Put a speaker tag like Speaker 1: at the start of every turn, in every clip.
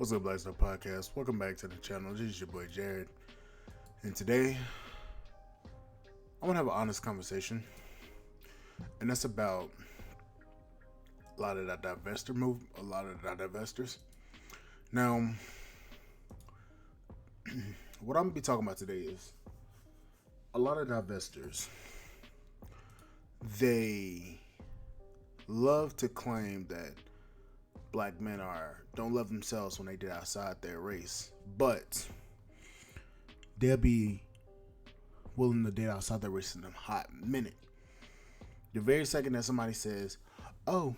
Speaker 1: What's up, Lifestyle Podcast? Welcome back to the channel. This is your boy Jared, and today I want to have an honest conversation, and that's about a lot of that divestor move, a lot of the divestors. Now, what I'm gonna be talking about today is a lot of divestors. They love to claim that black men don't love themselves when they did outside their race, but they'll be willing to date outside their race in a hot minute. The very second that somebody says, "Oh,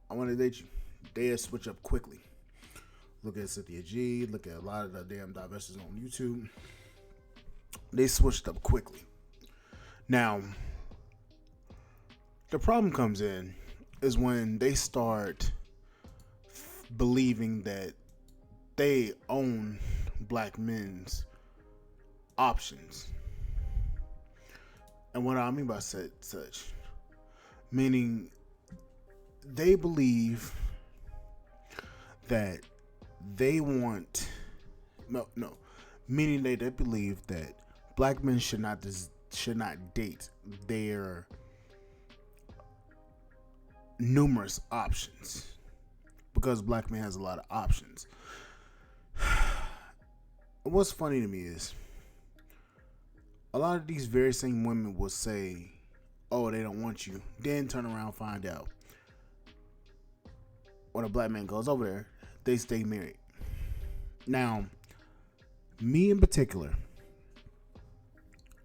Speaker 1: I want to date you," they'll switch up quickly. Look at Cynthia G. Look at a lot of the damn divestors on YouTube. They switched up quickly. Now, the problem comes in is when they start believing that they own black men's options. And what I mean by such, meaning they believe that they want, meaning they believe that black men should not date their numerous options, because black man has a lot of options. What's funny to me is a lot of these very same women will say, "Oh, they don't want you," then turn around and find out when a black man goes over there, they stay married. Now, me in particular,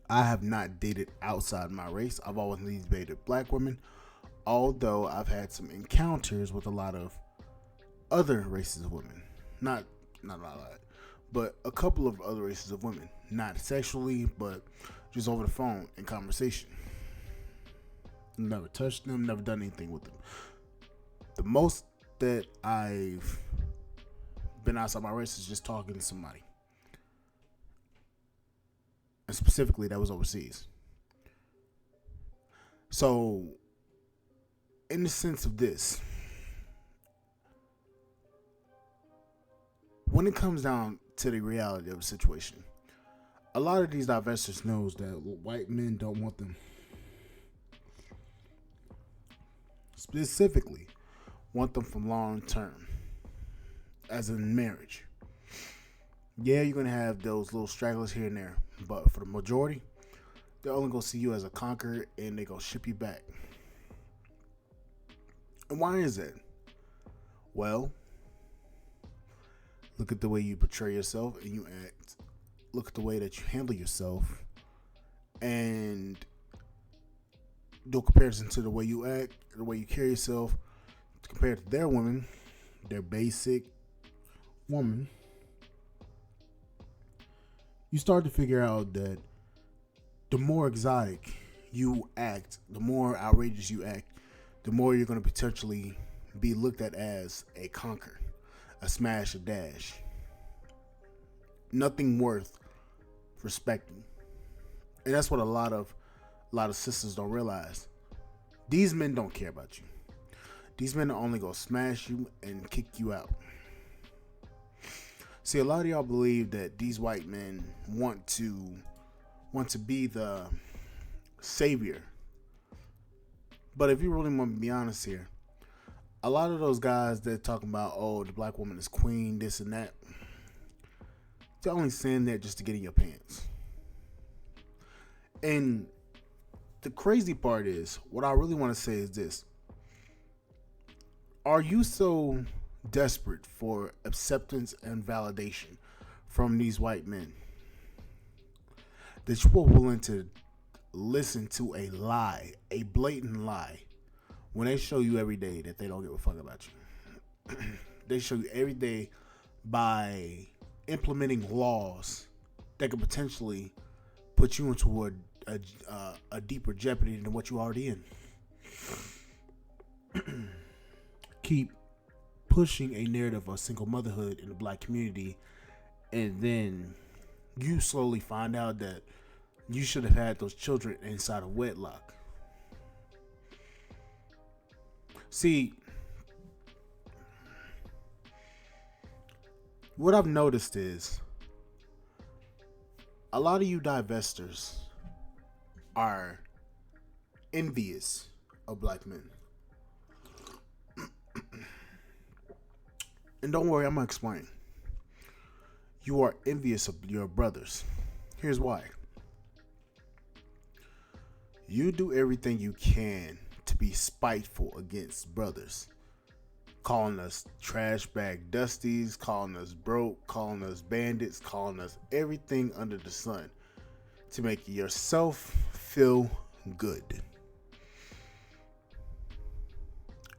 Speaker 1: I have not dated outside my race. I've always dated black women, although I've had some encounters with a lot of other races of women. Not a lot, but a couple of other races of women. Not sexually, but just over the phone in conversation. Never touched them, never done anything with them. The most that I've been outside my race is just talking to somebody. And specifically, that was overseas. So, in the sense of this, when it comes down to the reality of the situation, a lot of these divestors knows that white men don't want them. Specifically, want them for long term, as in marriage. Yeah, you're gonna have those little stragglers here and there, but for the majority, they're only gonna see you as a conqueror and they gonna ship you back. And why is that? Well, look at the way you portray yourself and you act. Look at the way that you handle yourself, and do a comparison to the way you act, the way you carry yourself, compared to their women, their basic woman. You start to figure out that the more exotic you act, the more outrageous you act, the more you're going to potentially be looked at as a conquer, a smash, a dash. Nothing worth respecting. And that's what a lot of sisters don't realize. These men don't care about you. These men are only going to smash you and kick you out. See, a lot of y'all believe that these white men want to be the savior. But if you really want to be honest here, a lot of those guys that talking about, oh, the black woman is queen, this and that, they're only saying that just to get in your pants. And the crazy part is, what I really want to say is this. Are you so desperate for acceptance and validation from these white men that you are willing to listen to a lie, a blatant lie, when they show you every day that they don't give a fuck about you? They show you every day by implementing laws that could potentially put you into a deeper jeopardy than what you already in. Keep pushing a narrative of single motherhood in the black community, and then you slowly find out that you should have had those children inside of wedlock. See, what I've noticed is a lot of you divestors are envious of black men. And don't worry, I'm going to explain. You are envious of your brothers. Here's why. You do everything you can to be spiteful against brothers. Calling us trash bag dusties, calling us broke, calling us bandits, calling us everything under the sun to make yourself feel good.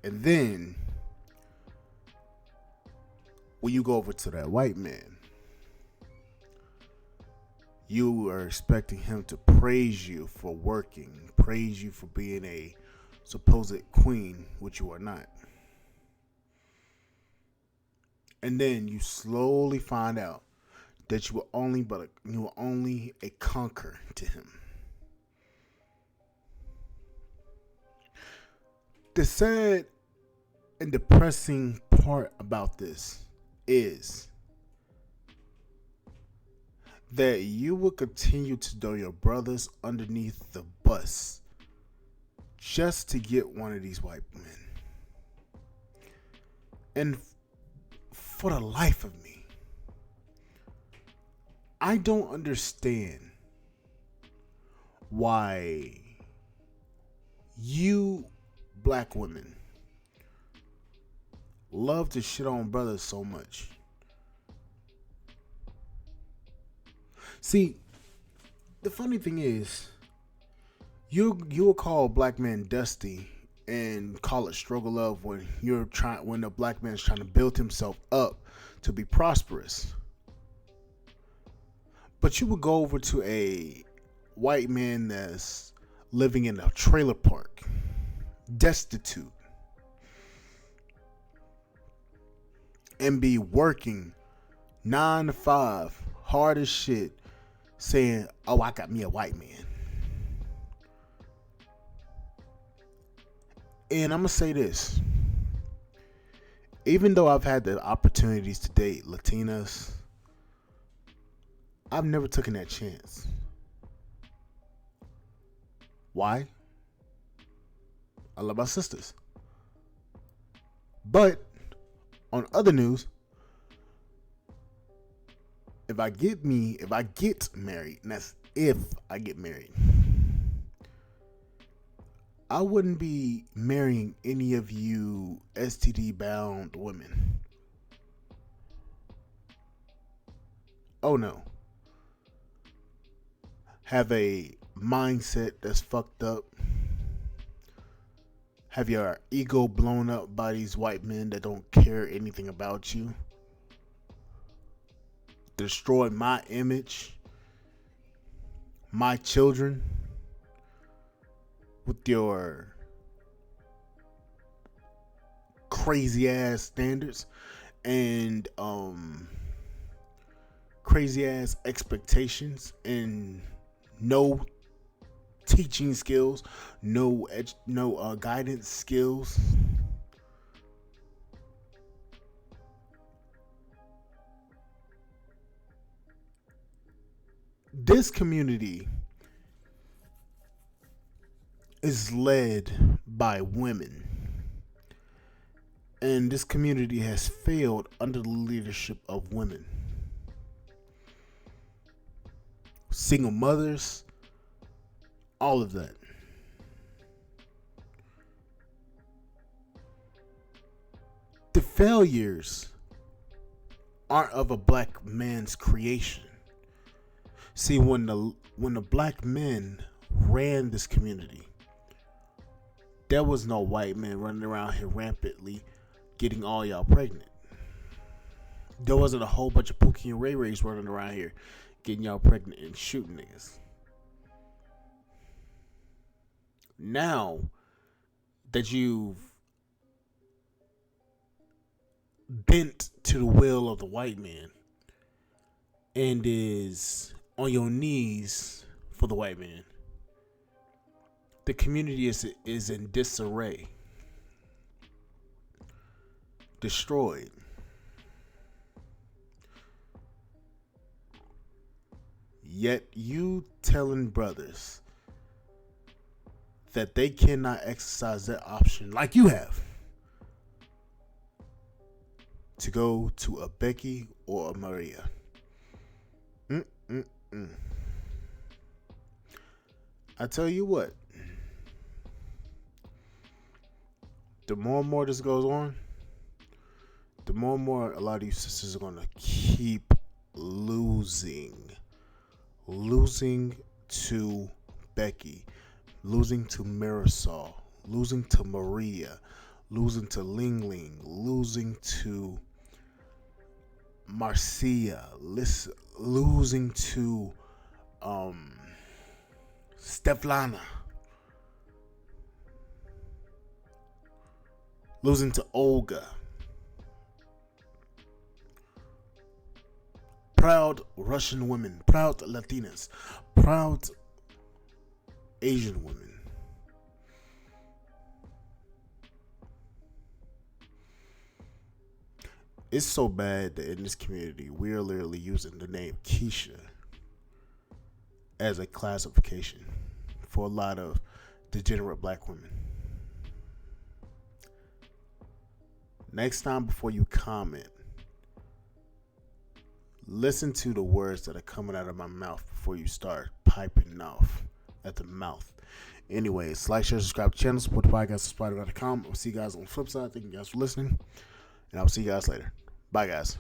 Speaker 1: And then, when you go over to that white man, you are expecting him to praise you for working, praise you for being a supposed queen, which you are not. And then you slowly find out that you were only a conquer to him. The sad and depressing part about this is that you will continue to throw your brothers underneath the bus just to get one of these white men. And for the life of me, I don't understand why you black women love to shit on brothers so much. See, the funny thing is, you will call a black man dusty and call it struggle love when the black man is trying to build himself up to be prosperous. But you would go over to a white man that's living in a trailer park, destitute, and be working 9 to 5, hard as shit, saying, "Oh, I got me a white man." And I'm gonna say this: even though I've had the opportunities to date Latinas, I've never taken that chance. Why? I love my sisters. But on other news, if I get married, and that's if I get married, I wouldn't be marrying any of you STD bound women. Oh no. Have a mindset that's fucked up. Have your ego blown up by these white men that don't care anything about you. Destroy my image, my children, with your crazy ass standards and crazy ass expectations and no teaching skills, no guidance skills. This community is led by women, and this community has failed under the leadership of women. Single mothers, all of that. The failures aren't of a black man's creation. See, when the black men ran this community, there was no white men running around here rampantly getting all y'all pregnant. There wasn't a whole bunch of Pookie and Ray Rays running around here getting y'all pregnant and shooting niggas. Now that you've bent to the will of the white man and is on your knees for the white man, the community is in disarray, destroyed. Yet you telling brothers that they cannot exercise that option like you have to go to a Becky or a Maria. Mm-mm-mm. I tell you what, the more and more this goes on, the more and more a lot of you sisters are going to keep losing to Becky, losing to Marisol, losing to Maria, losing to Ling Ling, losing to Marcia, losing to Steflana, losing to Olga. Proud Russian women, proud Latinas, proud Asian women. It's so bad that in this community, we're literally using the name Keisha as a classification for a lot of degenerate black women. Next time before you comment, listen to the words that are coming out of my mouth before you start piping off at the mouth. Anyways, like, share, subscribe to the channel, support the podcast at Spider.com. I'll see you guys on the flip side. Thank you guys for listening, and I'll see you guys later. Bye, guys.